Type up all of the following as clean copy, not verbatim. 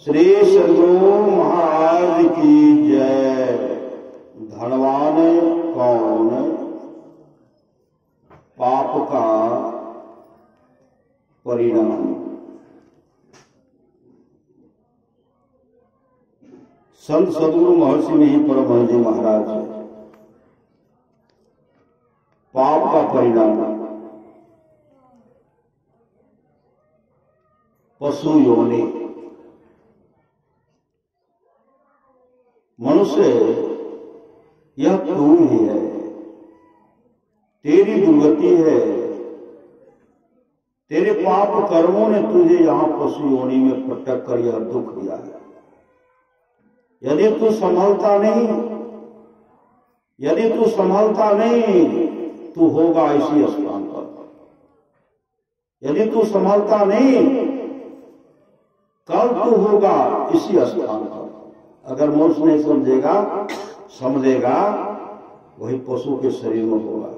श्री सद्गुरु महाराज की जय। धनवान कौन, पाप का परिणाम। संत सद्गुरु महर्षि में ही परमहंस जी महाराज है। पाप का परिणाम पशु योनि। मनुष्य यह तू ही है, तेरी दुर्गति है। तेरे पाप कर्मों ने तुझे यहां पशु योनि में पटक कर यह दुख दिया है। यदि तू संभलता नहीं, तू होगा इसी स्थान पर। यदि तू संभलता नहीं, कल तू होगा इसी स्थान पर। अगर मनुष्य नहीं समझेगा वही पशु के शरीर में होगा।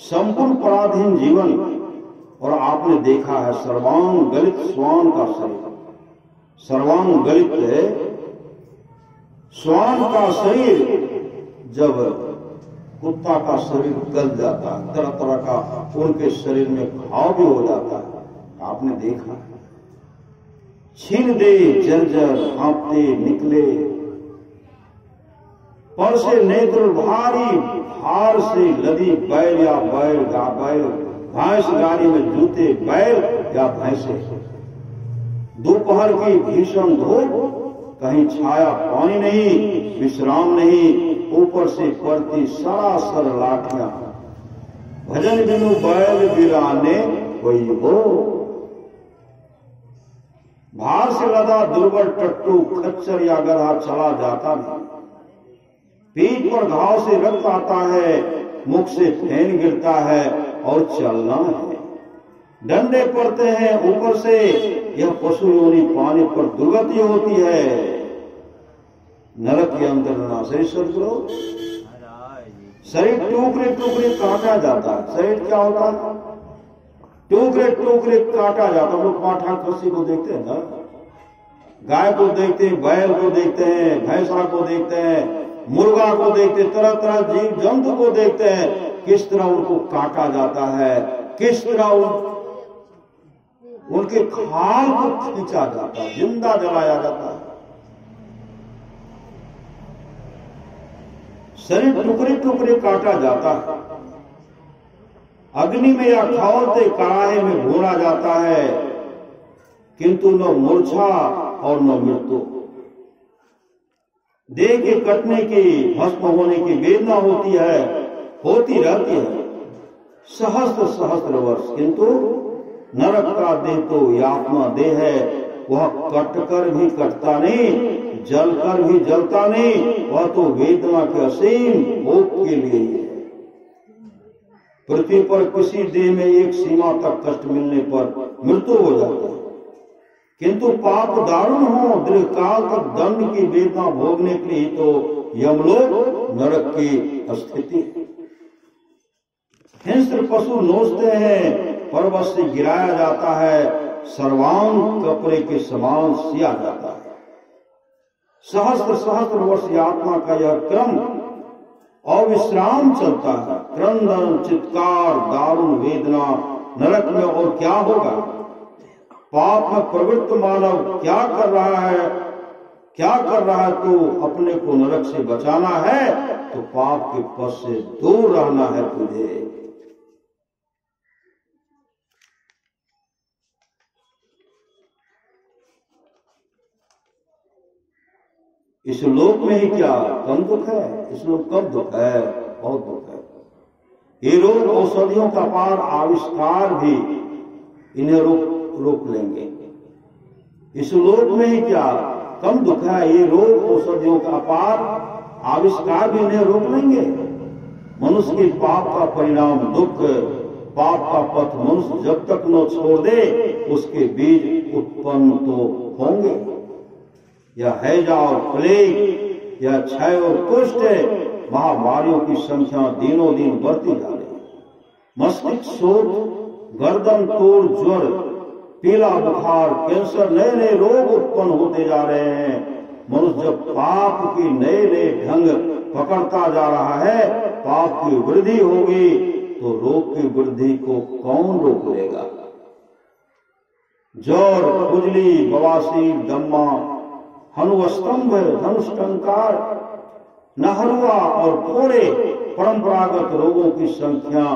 संपूर्ण पराधीन जीवन। और आपने देखा है सर्वांग गलित श्वान का शरीर, सर्वांग गलित श्वान का शरीर जब कुत्ता का शरीर गल जाता है, तरह तरह का उनके शरीर में घाव भी हो जाता है। आपने देखा है। छीन दे जर्जर हाँपते निकले, पर से नेत्र भारी भार से लदी बैल या बैल भैंस गाड़ी में जूते बैल या भैंसे। दोपहर की भीषण धूप, कहीं छाया पानी नहीं, विश्राम नहीं, ऊपर से पड़ती सरासर लाठियां। भजन बिनु बैल बिराने कोई हो, भार से लदा दुर्बल टट्टू खच्चर या गधा चला जाता नहीं। पीठ पर घाव से रक्त आता है, मुख से फेन गिरता है और चलना है। डंडे पड़ते हैं ऊपर से, यह पशु योनि पाने पर दुर्गति होती है। नरक के अंदर ना शरीर सद्गुरु, शरीर टुकड़े टुकड़े काटा जाता है। शरीर क्या होता है? टुकड़े टुकड़े काटा जाता है। लोग पाठा खस्सी को देखते हैं ना, गाय को देखते हैं, बैल को देखते हैं, भैंसा को देखते हैं, मुर्गा को देखते हैं, तरह तरह जीव जंतु को देखते हैं। किस तरह उनको काटा जाता है, किस तरह उनके खाल को खींचा जाता है, जिंदा जलाया जाता है। शरीर टुकड़े टुकड़े काटा जाता है। अग्नि में या खौलते कड़ाहे में भूना जाता है, किंतु न मूर्छा और न मृत्यु। देह के कटने की, भस्म होने की वेदना होती रहती है सहस्त्र सहस्त्र वर्ष, किंतु नरक का देह तो यात्मा देह है। वह कटकर भी कटता नहीं, जलकर भी जलता नहीं। वह तो वेदना के असीम भोग के लिए ही है। पृथ्वी पर किसी देह में एक सीमा तक कष्ट मिलने पर मृत्यु हो जाती है, किंतु पाप दारुण हो, दीर्घकाल तक दंड की वेदना भोगने के लिए तो यमलोक नरक की स्थिति। हिंस्र पशु नोचते हैं, पर्वत से गिराया जाता है, सर्वांग कपड़े के समान सिया जाता है। सहस्त्र सहस्त्र वर्ष आत्मा का यह क्रम अविश्राम चलता है। क्रंदन, चित्कार, दारुण वेदना नरक में। और क्या होगा? पाप में प्रवृत्त मानव क्या कर रहा है? तो अपने को नरक से बचाना है तो पाप के पथ से दूर रहना है तुझे। इस लोक में ही क्या कम दुख है? इस लोक कम दुख है, बहुत दुख है। ये रोग औषधियों का पार आविष्कार भी इन्हें रोक लेंगे। इस लोक में ही क्या कम दुख है? ये रोग औषधियों का पार आविष्कार भी इन्हें रोक लेंगे। मनुष्य के पाप का परिणाम दुख, पाप का पथ मनुष्य जब तक न छोड़ दे उसके बीज उत्पन्न तो होंगे। या हैजा और प्लेग, या क्षय और कुष्ठ, महामारियों की संख्या दिनों दिन बढ़ती जा रही है। मस्तिष्क शोथ, गर्दन तोड़ ज्वर, पीला बुखार, कैंसर, नए नए रोग उत्पन्न होते जा रहे हैं। मनुष्य जब पाप की नए नए ढंग पकड़ता जा रहा है, पाप की वृद्धि होगी तो रोग की वृद्धि को कौन रोक लेगा? ज्वर, खुजली, बवासीर, दम्मा, हनुस्तंभ, धनुष्टंकार, नहरुआ और फोड़े परंपरागत रोगों की संख्या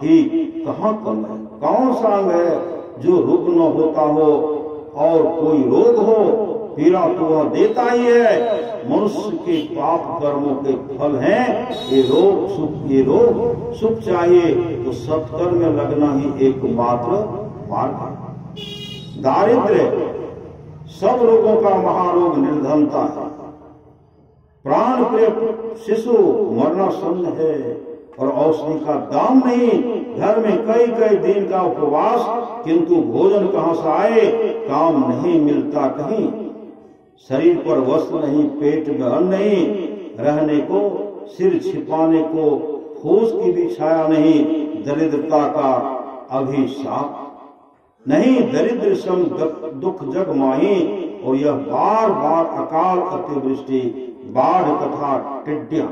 ही कहाँ कम है? कौन सा अंग है जो रुग्ण होता हो? और कोई रोग हो, पीड़ा तो वह देता ही है। मनुष्य के पाप कर्मों के फल हैं ये रोग सुख चाहिए तो सत्कर्म में लगना ही एकमात्र मार्ग है। दारिद्र्य सब रोगों का महारोग निर्धनता है। प्राण प्रिय शिशु मरणासन्न है और औषधि का दाम नहीं। घर में कई कई दिन का उपवास, किंतु भोजन कहाँ से आए? काम नहीं मिलता कहीं। शरीर पर वस्त्र नहीं, पेट में अन्न नहीं, रहने को, सिर छिपाने को फूस की भी छाया नहीं। दरिद्रता का अभिशाप नहीं, दरिद्र सम दुख जग माही। और यह बार बार अकाल, अतिवृष्टि, बाढ़ तथा टिड्डियां,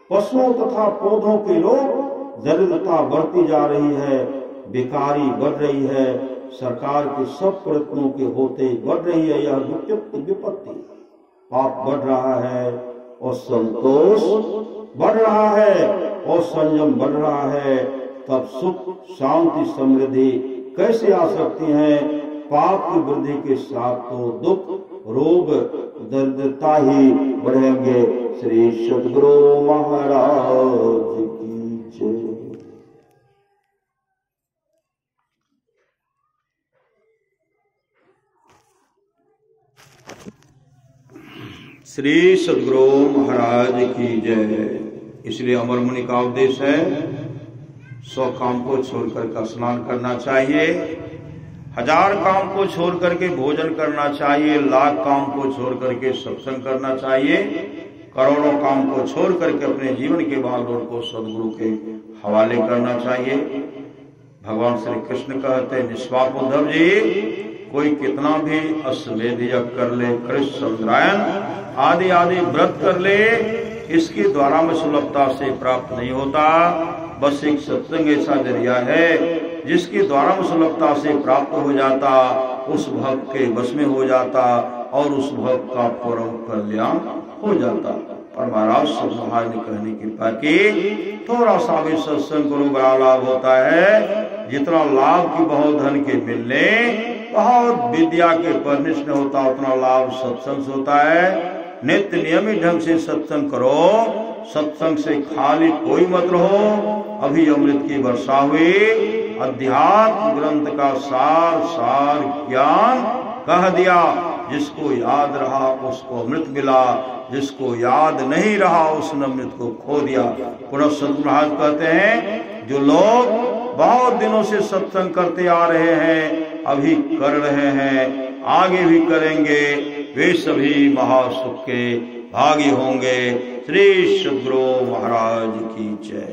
पशुओं तथा पौधों के लोग, दरिद्रता बढ़ती जा रही है, बेकारी बढ़ रही है, सरकार के सब प्रयत्नों के होते बढ़ रही है यह विपत्ति। पाप बढ़ रहा है और संतोष बढ़ रहा है और संयम बढ़ रहा है, तब सुख, शांति, समृद्धि कैसे आ सकती है? पाप की वृद्धि के साथ तो दुख, रोग, दरिद्रता ही बढ़ेंगे। श्री सद्गुरु महाराज की जय। श्री सद्गुरु महाराज की जय। इसलिए अमर मुनि का उपदेश है 100 काम को छोड़कर का स्नान करना चाहिए, 1000 काम को छोड़ करके भोजन करना चाहिए, 1,00,000 काम को छोड़ करके सत्संग करना चाहिए, करोड़ों काम को छोड़ करके अपने जीवन के बागडोर को सदगुरु के हवाले करना चाहिए। भगवान श्री कृष्ण कहते हैं, निष्पाप उद्धव जी, कोई कितना भी अश्वमेध यज्ञ कर ले, कृष्ण चंद्रायन आदि आदि व्रत कर ले, इसके द्वारा में सुलभता से प्राप्त नहीं होता। बस एक सत्संग ऐसा जरिया है जिसके द्वारा में सुलभता से प्राप्त हो जाता, उस भक्त के बस में हो जाता और उस भक्त का परम कल्याण हो जाता। और महाराज महाराज ने कहने की कृपा की, थोड़ा सा भी सत्संग करो बड़ा लाभ होता है। जितना लाभ की बहुत धन के मिलने, बहुत विद्या के पढ़ने से होता, उतना लाभ सत्संग से होता है। नित्य नियमित ढंग से सत्संग करो, सत्संग से खाली कोई मत रहो। अभी अमृत की वर्षा हुई, अध्यात्म ग्रंथ का सार ज्ञान कह दिया। जिसको याद रहा उसको अमृत मिला, जिसको याद नहीं रहा उसने अमृत को खो दिया। पुनः सद्गुरु महाराज कहते हैं, जो लोग बहुत दिनों से सत्संग करते आ रहे हैं, अभी कर रहे हैं, आगे भी करेंगे, वे सभी महासुख के भागी होंगे। श्री सद्गुरु महाराज की जय।